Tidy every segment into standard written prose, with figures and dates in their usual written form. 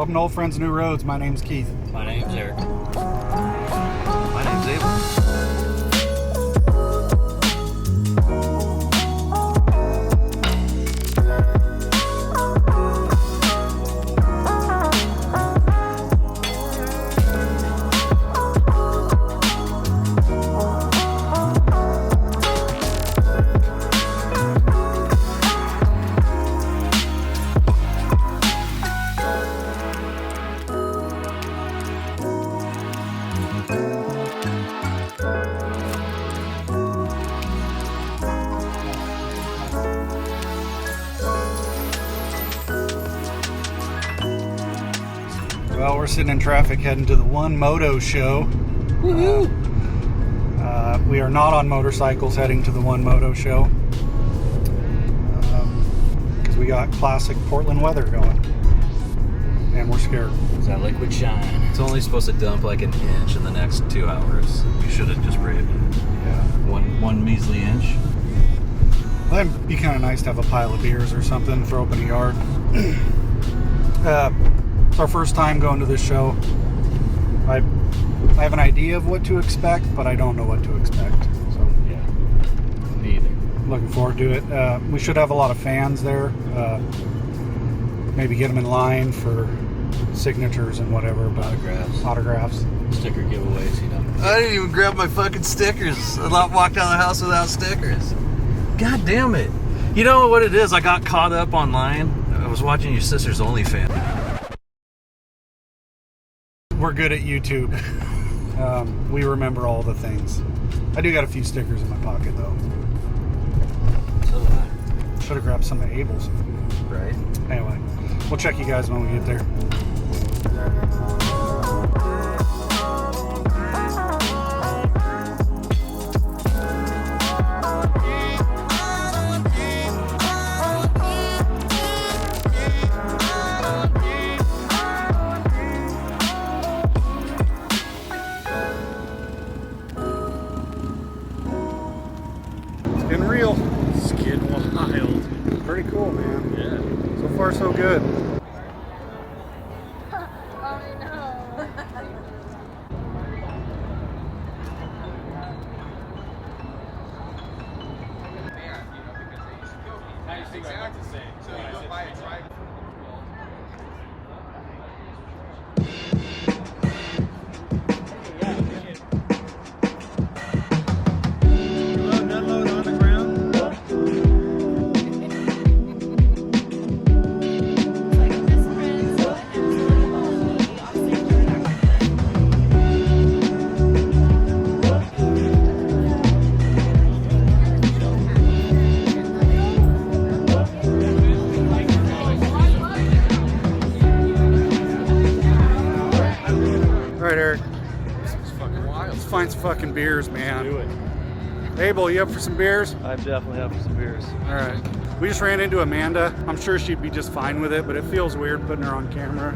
Welcome to Old Friends, New Roads. My name's Keith. My name's Eric. My name's Abel. Well, we're sitting in traffic heading to the One Moto show. We are not on motorcycles heading to the One Moto show because we got classic Portland weather going and we're scared. Is that liquid shine? It's only supposed to dump like an inch in the next 2 hours. We should have just braved it. Yeah. One measly inch. Well, that'd be kind of nice to have a pile of beers or something, throw up in the yard. It's our first time going to this show. I have an idea of what to expect, but I don't know what to expect. So Yeah. Neither. looking forward to it. We should have a lot of fans there. Maybe get them in line for signatures and whatever. But autographs. Sticker giveaways, you know. I didn't even grab my fucking stickers. I walked out of the house without stickers. God damn it. You know what it is? I got caught up online. I was watching your sister's OnlyFans. We're good at YouTube. We remember all the things. I do got a few stickers in my pocket though. So do I. Should have grabbed some of Abel's. Right? Anyway, we'll check you guys when we get there. It's getting real. It's getting wild. Pretty cool, man. Yeah. So far, so good. Alright, Eric. It's fucking wild. Let's find some fucking beers, man. Do it. Abel, you up for some beers? I'm definitely up for some beers. Alright. We just ran into Amanda. I'm sure she'd be just fine with it, but it feels weird putting her on camera.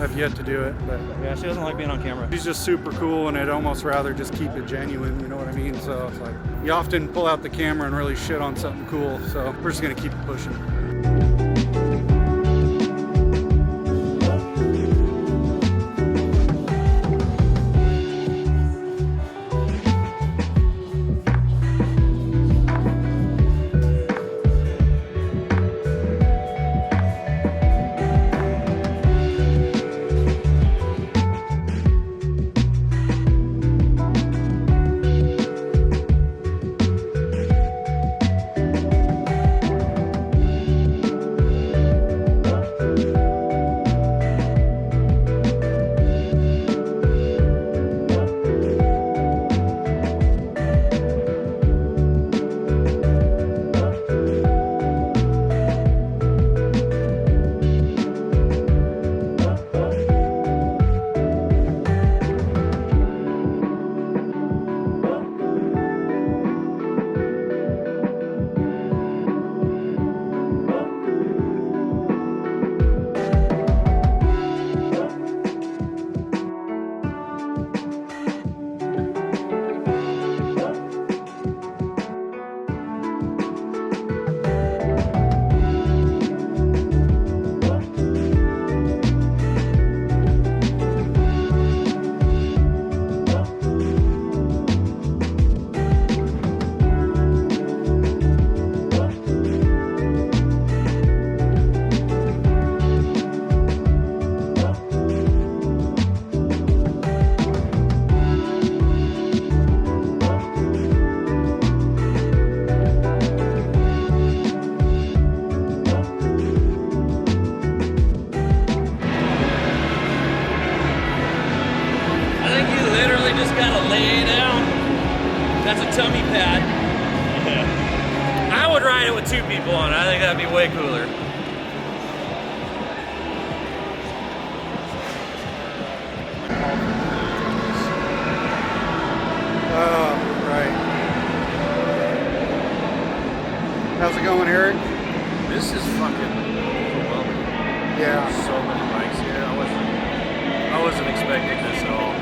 I've yet to do it, but Yeah, she doesn't like being on camera. she's just super cool, and I'd almost rather just keep it genuine, you know what I mean? So it's like, you often pull out the camera and really shit on something cool, so we're just gonna keep it pushing. tummy pad. I would ride it with 2 people on it. I think that'd be way cooler. Oh, right. How's it going, Eric? This is fucking overwhelming. Yeah. So many bikes here. I wasn't expecting this at all.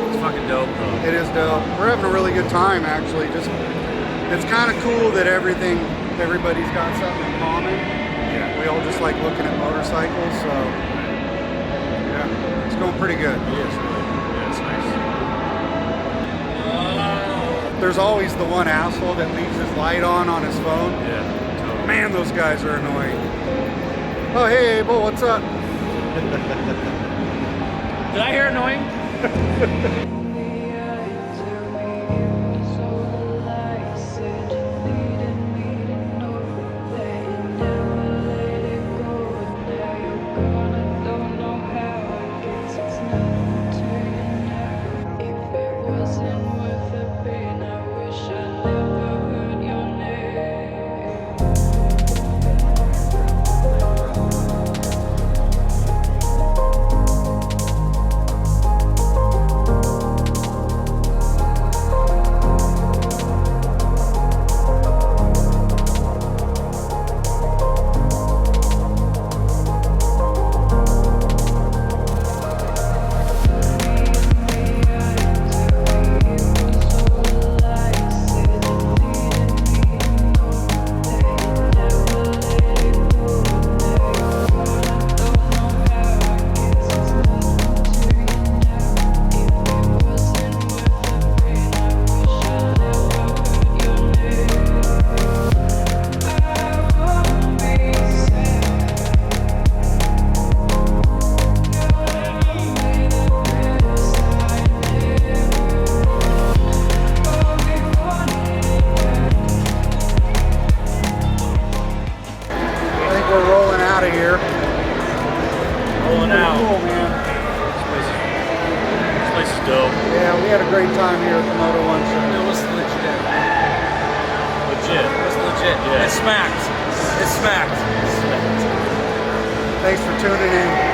It's fucking dope though. It is dope. We're having a really good time, actually. Just, it's kind of cool that everybody's got something in common. Yeah. We all just like looking at motorcycles, so yeah, it's going pretty good. It is really. Yeah, it's nice. There's always the one asshole that leaves his light on his phone. Yeah, totally. Man, those guys are annoying. Oh, hey, Abel, what's up? Did I hear annoying? We're rolling out of here. Rolling out. Cool, man. This place is dope. Yeah, we had a great time here at the Moto One show. It was legit. Legit. It was legit. Yeah. It smacked. It smacked. Thanks for tuning in.